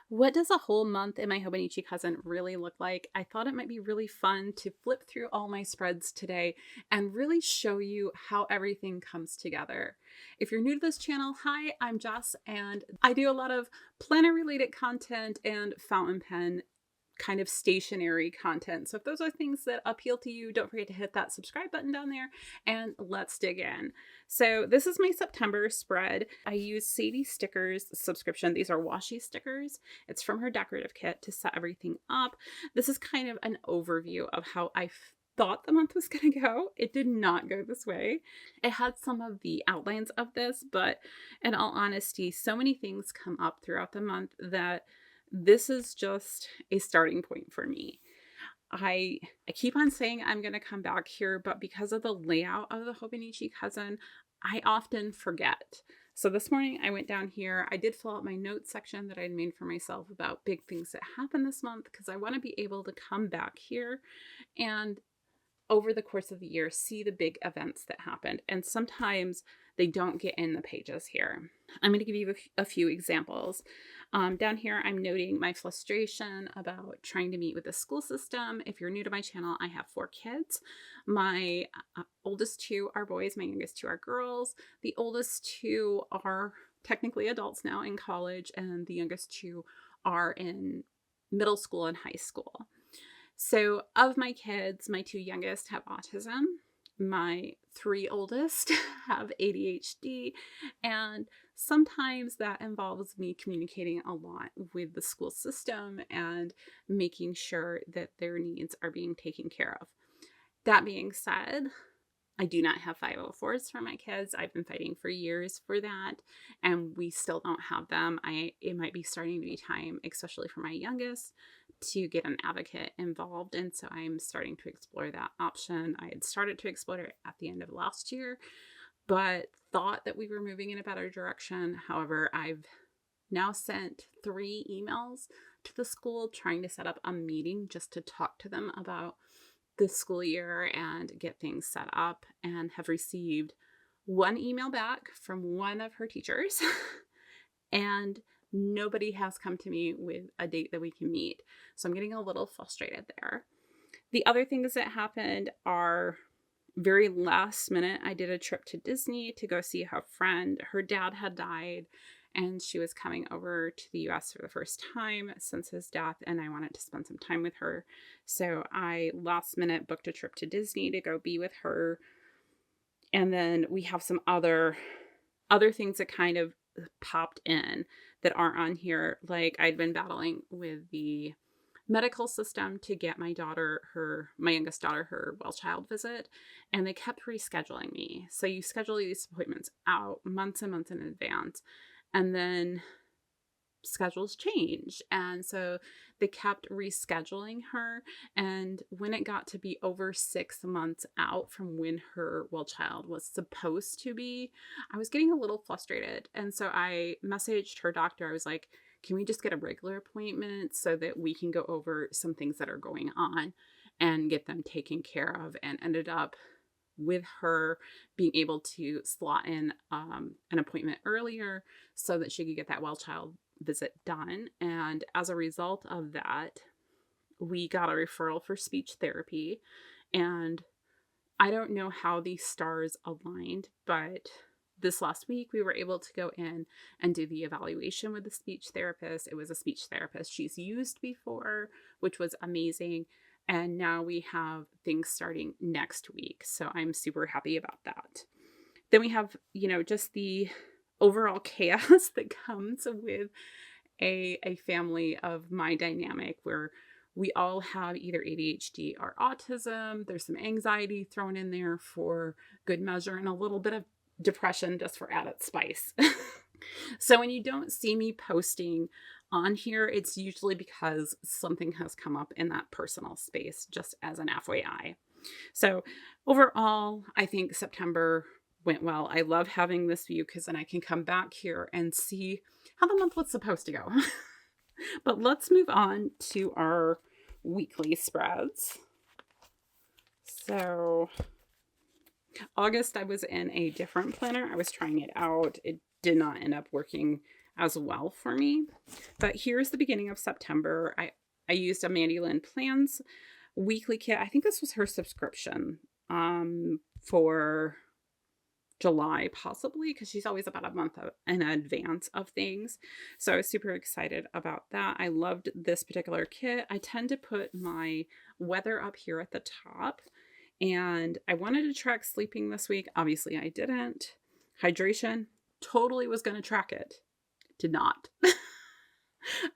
What does a whole month in my Hobonichi Cousin really look like? I thought it might be really fun to flip through all my spreads today and really show you how everything comes together. If you're new to this channel, hi, I'm Jess, and I do a lot of planner related content and fountain pen kind of stationary content. So if those are things that appeal to you, don't forget to hit that subscribe button down there and let's dig in. So this is my September spread. I use Sadie Stickers subscription. These are washi stickers. It's from her decorative kit to set everything up. This is kind of an overview of how I thought the month was going to go. It did not go this way. It had some of the outlines of this, but in all honesty, so many things come up throughout the month that this is just a starting point for me. I keep on saying I'm going to come back here, but because of the layout of the Hobonichi Cousin, I often forget. So this morning I went down here. I did fill out my notes section that I'd made for myself about big things that happened this month because I want to be able to come back here and over the course of the year see the big events that happened. And sometimes they don't get in the pages here. I'm going to give you a few examples. Down here, I'm noting my frustration about trying to meet with the school system. If you're new to my channel, I have 4 kids. My oldest 2 are boys, my youngest 2 are girls. The oldest 2 are technically adults now in college, and the youngest 2 are in middle school and high school. So of my kids, my 2 youngest have autism. My 3 oldest have ADHD, and sometimes that involves me communicating a lot with the school system and making sure that their needs are being taken care of. That being said, I do not have 504s for my kids. I've been fighting for years for that, and we still don't have them. It might be starting to be time, especially for my youngest, to get an advocate involved. And so I'm starting to explore that option. I had started to explore it at the end of last year, but thought that we were moving in a better direction. However, I've now sent 3 emails to the school trying to set up a meeting just to talk to them about this school year and get things set up, and have received 1 email back from one of her teachers and nobody has come to me with a date that we can meet. So I'm getting a little frustrated there. The other things that happened are very last minute. I did a trip to Disney to go see her friend. Her dad had died and she was coming over to the US for the first time since his death, and I wanted to spend some time with her. So I last minute booked a trip to Disney to go be with her. And then we have some other things that kind of popped in that aren't on here. Like I'd been battling with the medical system to get my youngest daughter, her well child visit, and they kept rescheduling me. So you schedule these appointments out months and months in advance, and then schedules change. And so they kept rescheduling her. And when it got to be over 6 months out from when her well child was supposed to be, I was getting a little frustrated. And so I messaged her doctor. I was like, can we just get a regular appointment so that we can go over some things that are going on and get them taken care of? And ended up with her being able to slot in an appointment earlier so that she could get that well child visit done. And as a result of that, we got a referral for speech therapy. And I don't know how these stars aligned, but this last week we were able to go in and do the evaluation with the speech therapist. It was a speech therapist she's used before, which was amazing. And now we have things starting next week. So I'm super happy about that. Then we have, just the overall chaos that comes with a family of my dynamic, where we all have either ADHD or autism. There's some anxiety thrown in there for good measure, and a little bit of depression just for added spice. So when you don't see me posting on here, it's usually because something has come up in that personal space, just as an FYI. So overall, I think September went well. I love having this view because then I can come back here and see how the month was supposed to go. But let's move on to our weekly spreads. So August, I was in a different planner. I was trying it out. It did not end up working as well for me. But here's the beginning of September. I used a Mandy Lynn Plans weekly kit. I think this was her subscription for July, possibly, because she's always about a month in advance of things. So I was super excited about that. I loved this particular kit. I tend to put my weather up here at the top, and I wanted to track sleeping this week. Obviously, I didn't. Hydration, totally was going to track it. Did not.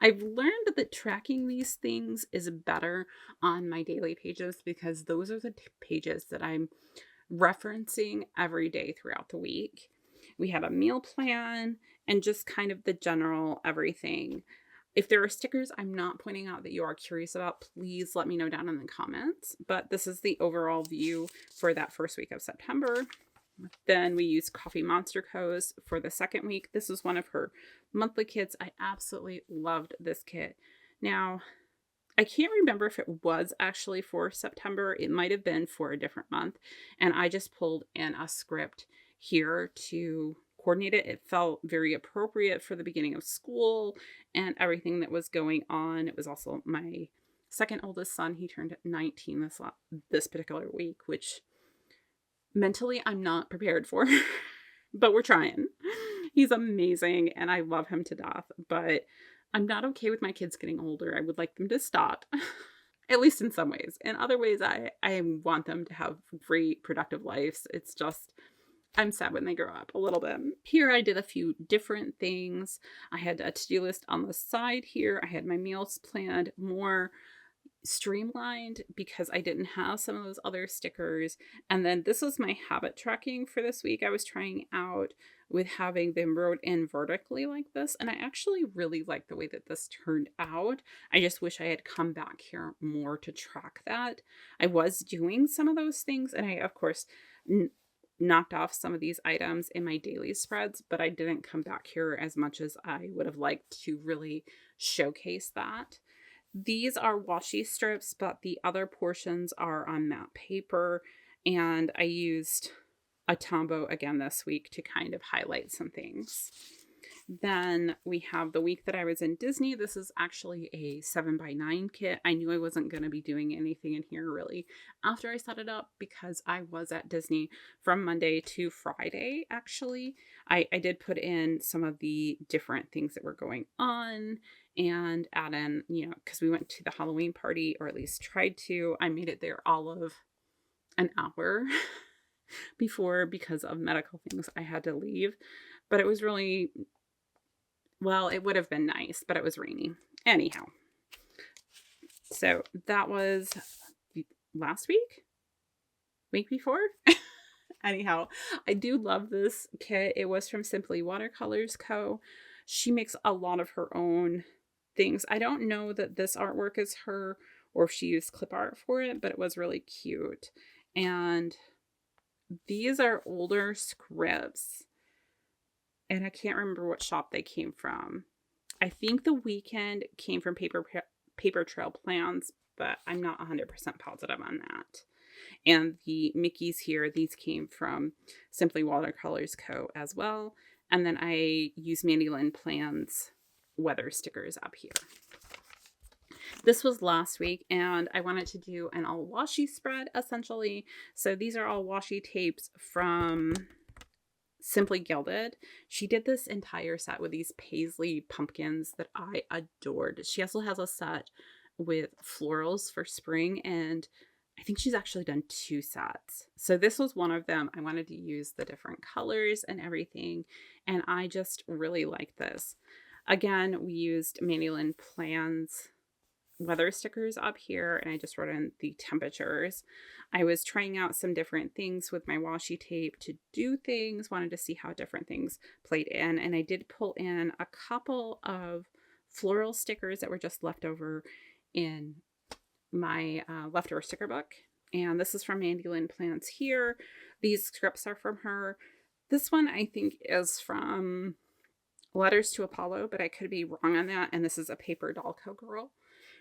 I've learned that tracking these things is better on my daily pages because those are the pages that I'm referencing every day throughout the week. We have a meal plan and just kind of the general everything. If there are stickers I'm not pointing out that you are curious about, please let me know down in the comments. But this is the overall view for that first week of September. Then we use Coffee Monster Co's for the second week. This is one of her monthly kits. I absolutely loved this kit. Now, I can't remember if it was actually for September. It might have been for a different month. And I just pulled in a script here to coordinate it. It felt very appropriate for the beginning of school and everything that was going on. It was also my second oldest son. He turned 19 this particular week, which mentally I'm not prepared for, but we're trying. He's amazing and I love him to death, but I'm not okay with my kids getting older. I would like them to stop, at least in some ways. In other ways, I want them to have great productive lives. It's just, I'm sad when they grow up a little bit. Here I did a few different things. I had a to-do list on the side here. I had my meals planned more streamlined because I didn't have some of those other stickers. And then this was my habit tracking for this week. I was trying out with having them wrote in vertically like this, and I actually really like the way that this turned out. I just wish I had come back here more to track that. I was doing some of those things, and I of course knocked off some of these items in my daily spreads, but I didn't come back here as much as I would have liked to really showcase that. These are washi strips, but the other portions are on matte paper, and I used a Tombow again this week to kind of highlight some things. Then we have the week that I was in Disney. This is actually a 7x9 kit. I knew I wasn't going to be doing anything in here really after I set it up because I was at Disney from Monday to Friday, actually. I did put in some of the different things that were going on and add in, because we went to the Halloween party, or at least tried to. I made it there all of an hour before because of medical things I had to leave. But it was really, well, it would have been nice, but it was rainy. Anyhow, so that was last week before. Anyhow, I do love this kit. It was from Simply Watercolors Co. She makes a lot of her own things. I don't know that this artwork is her or if she used clip art for it, but it was really cute. And these are older scripts, and I can't remember what shop they came from. I think the Weekend came from Paper Trail Plans, but I'm not 100% positive on that. And the Mickeys here, these came from Simply Watercolors Co. as well. And then I use Mandy Lynn Plans weather stickers up here. This was last week, and I wanted to do an all washi spread essentially. So these are all washi tapes from Simply Gilded. She did this entire set with these paisley pumpkins that I adored. She also has a set with florals for spring, and I think she's actually done 2 sets. So this was one of them. I wanted to use the different colors and everything, and I just really like this. Again, we used Mandy Lynn Plans weather stickers up here, and I just wrote in the temperatures. I was trying out some different things with my washi tape to do things, wanted to see how different things played in, and I did pull in a couple of floral stickers that were just left over in my leftover sticker book. And this is from Mandy Lynn Plans here. These scripts are from her. This one I think is from Letters to Apollo, but I could be wrong on that. And this is a Paper Doll Girl,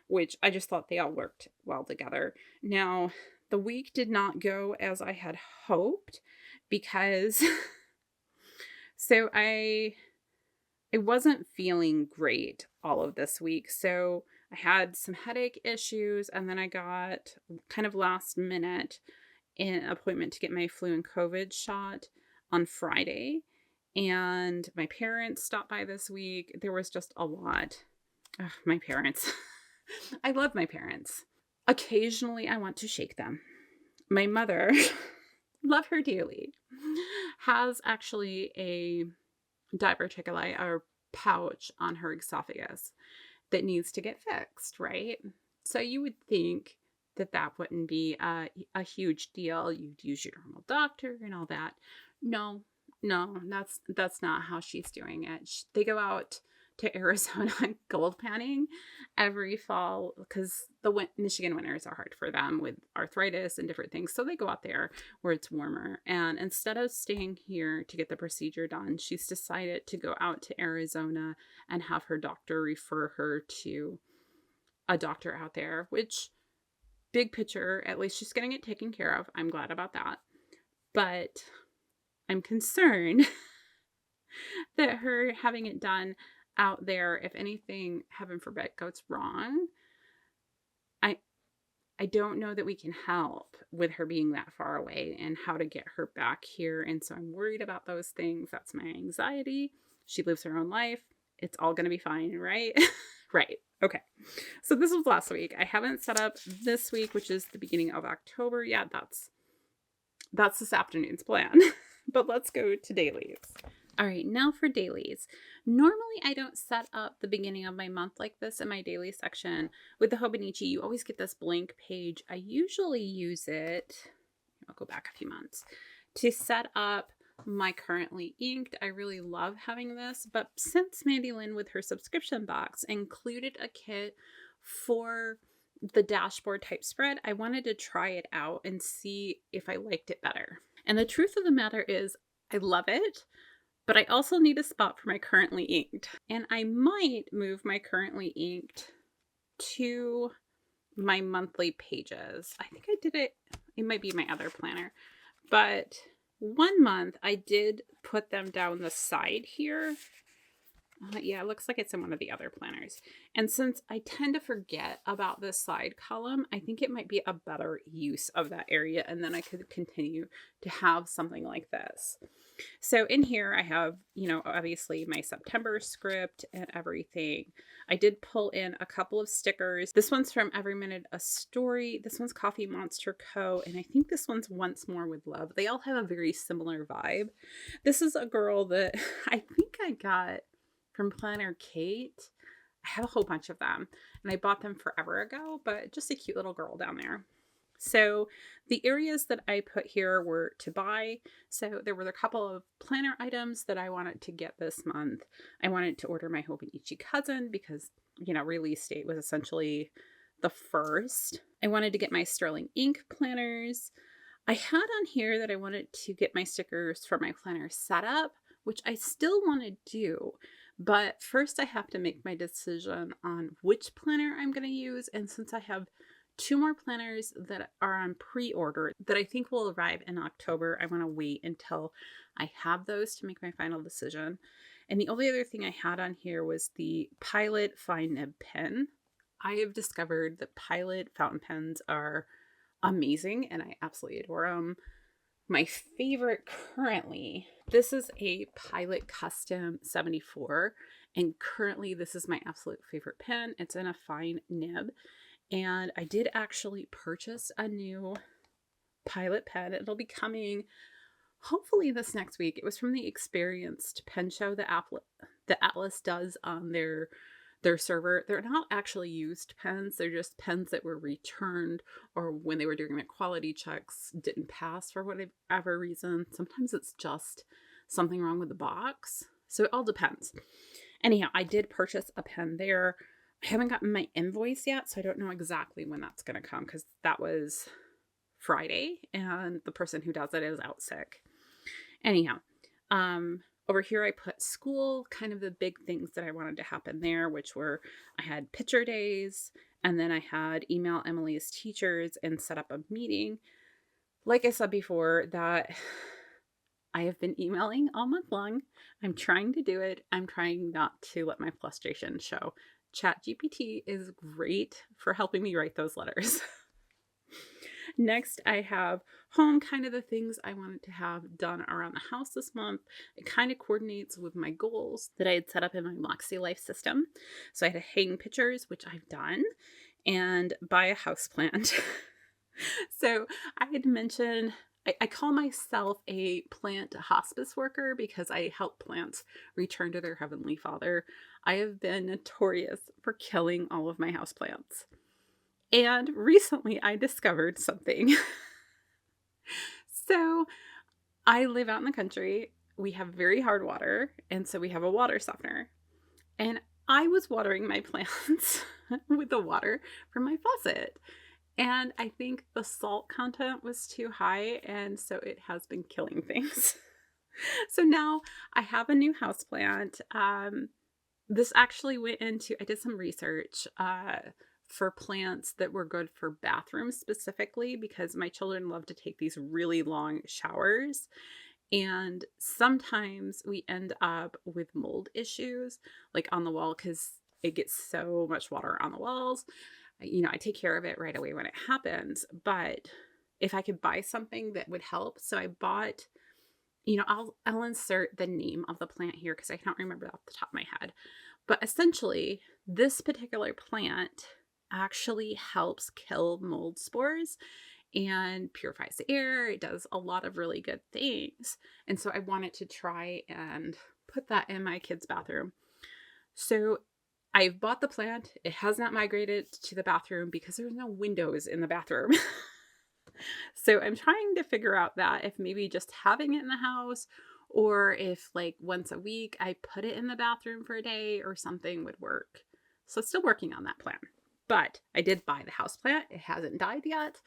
which I just thought they all worked well together. Now, the week did not go as I had hoped because so I I wasn't feeling great all of this week. So I had some headache issues, and then I got kind of last minute an appointment to get my flu and COVID shot on Friday. And my parents stopped by this week. There was just a lot. Ugh, my parents. I love my parents. Occasionally, I want to shake them. My mother, love her dearly, has actually a diverticuli or pouch on her esophagus that needs to get fixed, right? So you would think that that wouldn't be a huge deal. You'd use your normal doctor and all that. No, no, that's not how she's doing it. They go out to Arizona gold panning every fall because the Michigan winters are hard for them with arthritis and different things. So they go out there where it's warmer. And instead of staying here to get the procedure done, she's decided to go out to Arizona and have her doctor refer her to a doctor out there, which big picture, at least she's getting it taken care of. I'm glad about that. But I'm concerned that her having it done out there, if anything, heaven forbid, goes wrong, I don't know that we can help with her being that far away and how to get her back here. And so I'm worried about those things. That's my anxiety. She lives her own life. It's all going to be fine, right? Right. Okay. So this was last week. I haven't set up this week, which is the beginning of October yet. That's this afternoon's plan. But let's go to dailies. All right, now for dailies. Normally, I don't set up the beginning of my month like this in my daily section. With the Hobonichi, you always get this blank page. I usually use it, I'll go back a few months, to set up my currently inked. I really love having this, but since Mandy Lynn with her subscription box included a kit for the dashboard type spread, I wanted to try it out and see if I liked it better. And the truth of the matter is, I love it. But I also need a spot for my currently inked. And I might move my currently inked to my monthly pages. I think I did it. It might be my other planner. But one month I did put them down the side here. Yeah, it looks like it's in one of the other planners. And since I tend to forget about this side column, I think it might be a better use of that area. And then I could continue to have something like this. So in here I have, obviously my September script and everything. I did pull in a couple of stickers. This one's from Every Minute a Story. This one's Coffee Monster Co. And I think this one's Once More with Love. They all have a very similar vibe. This is a girl that I think I got from Planner Kate. I have a whole bunch of them and I bought them forever ago, but just a cute little girl down there. So the areas that I put here were to buy. So there were a couple of planner items that I wanted to get this month. I wanted to order my Hobonichi Cousin because, release date was essentially the 1st. I wanted to get my Sterling Ink planners. I had on here that I wanted to get my stickers for my planner setup, which I still want to do. But first I have to make my decision on which planner I'm going to use. And since I have 2 more planners that are on pre-order that I think will arrive in October, I want to wait until I have those to make my final decision. And the only other thing I had on here was the Pilot Fine Nib pen. I have discovered that Pilot fountain pens are amazing and I absolutely adore them. My favorite currently, this is a Pilot Custom 74, and currently this is my absolute favorite pen. It's in a fine nib, and I did actually purchase a new Pilot pen. It'll be coming hopefully this next week. It was from the Experienced Pen Show that Atlas does on their server. They're not actually used pens. They're just pens that were returned or when they were doing their quality checks didn't pass for whatever reason. Sometimes it's just something wrong with the box. So it all depends. Anyhow, I did purchase a pen there. I haven't gotten my invoice yet, so I don't know exactly when that's going to come because that was Friday and the person who does it is out sick. Anyhow, over here, I put school, kind of the big things that I wanted to happen there, which were I had picture days, and then I had email Emily's teachers and set up a meeting. Like I said before, that I have been emailing all month long. I'm trying to do it. I'm trying not to let my frustration show. ChatGPT is great for helping me write those letters. Next, I have home, kind of the things I wanted to have done around the house this month. It kind of coordinates with my goals that I had set up in my Moxie Life system. So I had to hang pictures, which I've done, and buy a houseplant. So I had mentioned I call myself a plant hospice worker because I help plants return to their heavenly father. I have been notorious for killing all of my houseplants. And recently I discovered something. So I live out in the country. We have very hard water, and so we have a water softener. And I was watering my plants with the water from my faucet. And I think the salt content was too high, and so it has been killing things. So now I have a new houseplant. This actually went into, I did some research for plants that were good for bathrooms specifically because my children love to take these really long showers. And sometimes we end up with mold issues like on the wall because it gets so much water on the walls. I take care of it right away when it happens. But if I could buy something that would help. So I bought, I'll insert the name of the plant here because I can't remember off the top of my head. But essentially, this particular plant actually helps kill mold spores and purifies the air. It does a lot of really good things. And so I wanted to try and put that in my kids' bathroom. So I've bought the plant. It has not migrated to the bathroom because there's no windows in the bathroom. So I'm trying to figure out that if maybe just having it in the house or if like once a week I put it in the bathroom for a day or something would work. So still working on that plan. But I did buy the house plant. It hasn't died yet.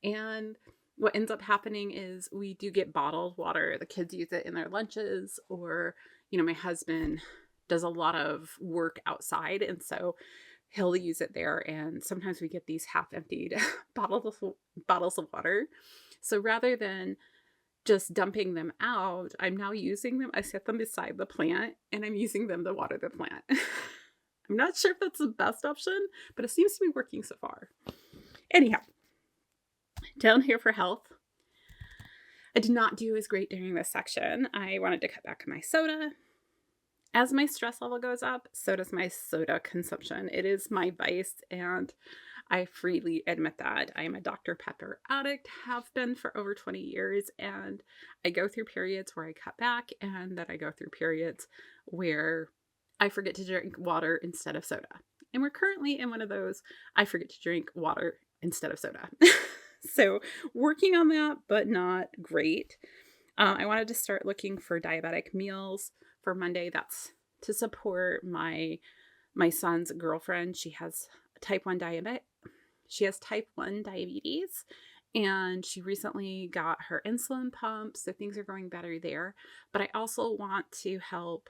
And what ends up happening is we do get bottled water. The kids use it in their lunches or, my husband does a lot of work outside. And so he'll use it there. And sometimes we get these half emptied bottles of water. So rather than just dumping them out, I'm now using them. I set them beside the plant and I'm using them to water the plant. I'm not sure if that's the best option, but it seems to be working so far. Anyhow, down here for health, I did not do as great during this section. I wanted to cut back on my soda. As my stress level goes up, so does my soda consumption. It is my vice, and I freely admit that. I am a Dr. Pepper addict, have been for over 20 years, and I go through periods where I cut back, and then I go through periods where I forget to drink water instead of soda. And we're currently in one of those, I forget to drink water instead of soda. So working on that, but not great. I wanted to start looking for diabetic meals for Monday. That's to support my son's girlfriend. She has type 1 diabetes. She has type 1 diabetes, and she recently got her insulin pump, so things are going better there. But I also want to help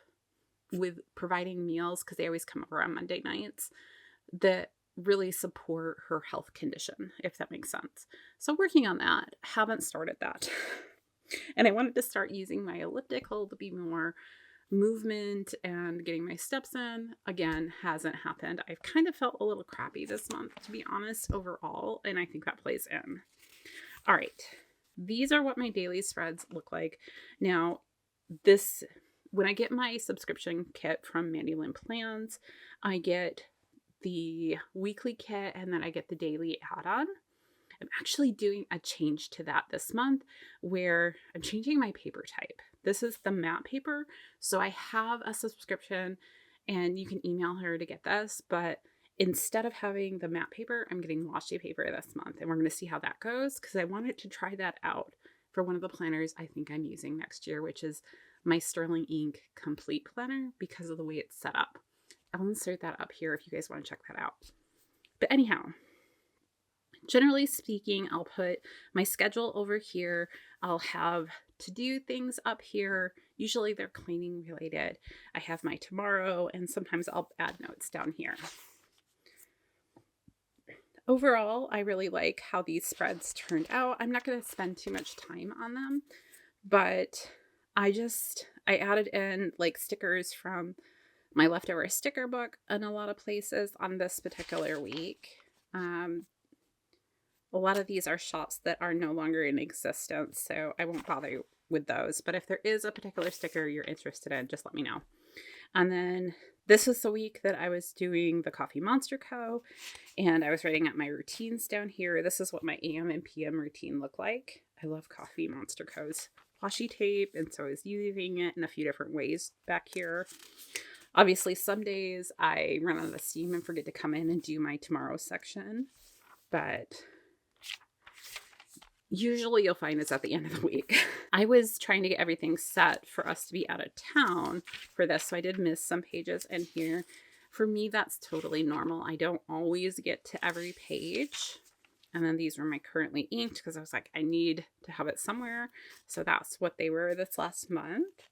with providing meals because they always come over on Monday nights that really support her health condition, if that makes sense. So working on that, haven't started that. And I wanted to start using my elliptical to be more movement and getting my steps in. Again, hasn't happened. I've kind of felt a little crappy this month, to be honest, overall, and I think that plays in. All right. These are what my daily spreads look like. Now, when I get my subscription kit from Mandy Lynn Plans, I get the weekly kit and then I get the daily add-on. I'm actually doing a change to that this month where I'm changing my paper type. This is the matte paper. So I have a subscription and you can email her to get this, but instead of having the matte paper, I'm getting washi paper this month and we're going to see how that goes because I wanted to try that out for one of the planners I think I'm using next year, which is my Sterling Ink Complete Planner because of the way it's set up. I'll insert that up here if you guys want to check that out. But anyhow, generally speaking, I'll put my schedule over here. I'll have to do things up here. Usually they're cleaning related. I have my tomorrow and sometimes I'll add notes down here. Overall, I really like how these spreads turned out. I'm not going to spend too much time on them, but I added in like stickers from my leftover sticker book in a lot of places on this particular week. A lot of these are shops that are no longer in existence, so I won't bother with those. But if there is a particular sticker you're interested in, just let me know. And then this was the week that I was doing the Coffee Monster Co. And I was writing out my routines down here. This is what my AM and PM routine look like. I love Coffee Monster Co.'s washi tape, and so I was using it in a few different ways back here. Obviously, some days I run out of steam and forget to come in and do my tomorrow section, but usually you'll find it's at the end of the week. I was trying to get everything set for us to be out of town for this, so I did miss some pages in here. For me, that's totally normal. I don't always get to every page. And then these were my currently inked because I was like, I need to have it somewhere. So that's what they were this last month.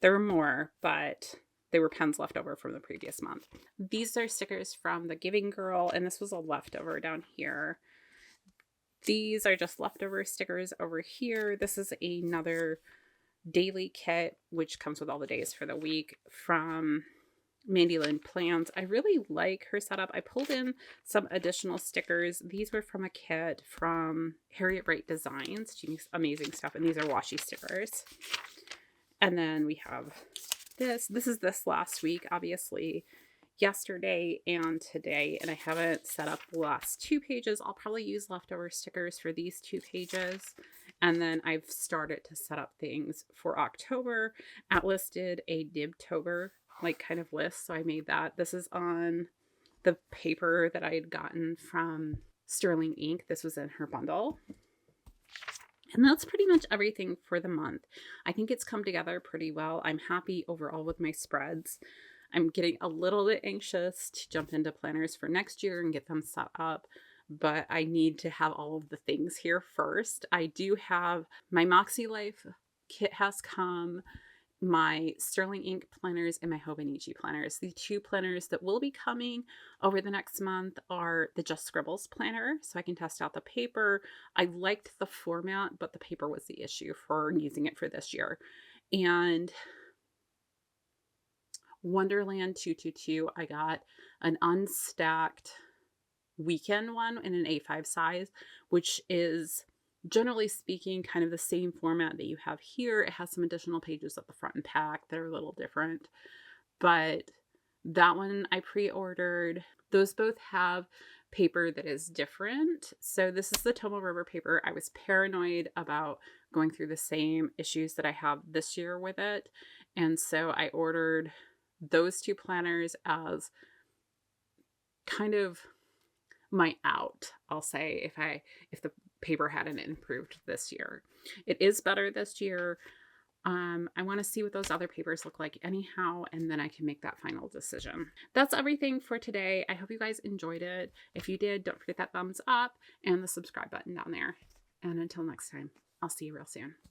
There were more, but they were pens left over from the previous month. These are stickers from the Giving Girl, and this was a leftover down here. These are just leftover stickers over here. This is another daily kit, which comes with all the days for the week from Mandy Lynn Plans. I really like her setup. I pulled in some additional stickers. These were from a kit from Harriet Wright Designs. She makes amazing stuff, and these are washi stickers. And then we have this. This is this last week, obviously, yesterday and today, and I haven't set up the last 2 pages. I'll probably use leftover stickers for these 2 pages. And then I've started to set up things for October. Atlas did a Dibtober like kind of list, so I made that. This is on the paper that I had gotten from Sterling Ink. This was in her bundle. And that's pretty much everything for the month. I think it's come together pretty well. I'm happy overall with my spreads. I'm getting a little bit anxious to jump into planners for next year and get them set up, but I need to have all of the things here first. I do have my Moxie Life kit has come, my Sterling Ink planners, and my Hobonichi planners. The 2 planners that will be coming over the next month are the Just Scribbles planner, so I can test out the paper. I liked the format, but the paper was the issue for using it for this year. And Wonderland 222, I got an unstacked weekend one in an A5 size, which is generally speaking kind of the same format that you have here. It has some additional pages at the front and back that are a little different, but that one I pre-ordered. Those both have paper that is different. So this is the Tomo River paper. I was paranoid about going through the same issues that I have this year with it, and so I ordered those 2 planners as kind of my out, I'll say, if the paper hadn't improved this year. It is better this year. I want to see what those other papers look like anyhow, and then I can make that final decision. That's everything for today. I hope you guys enjoyed it. If you did, don't forget that thumbs up and the subscribe button down there. And until next time, I'll see you real soon.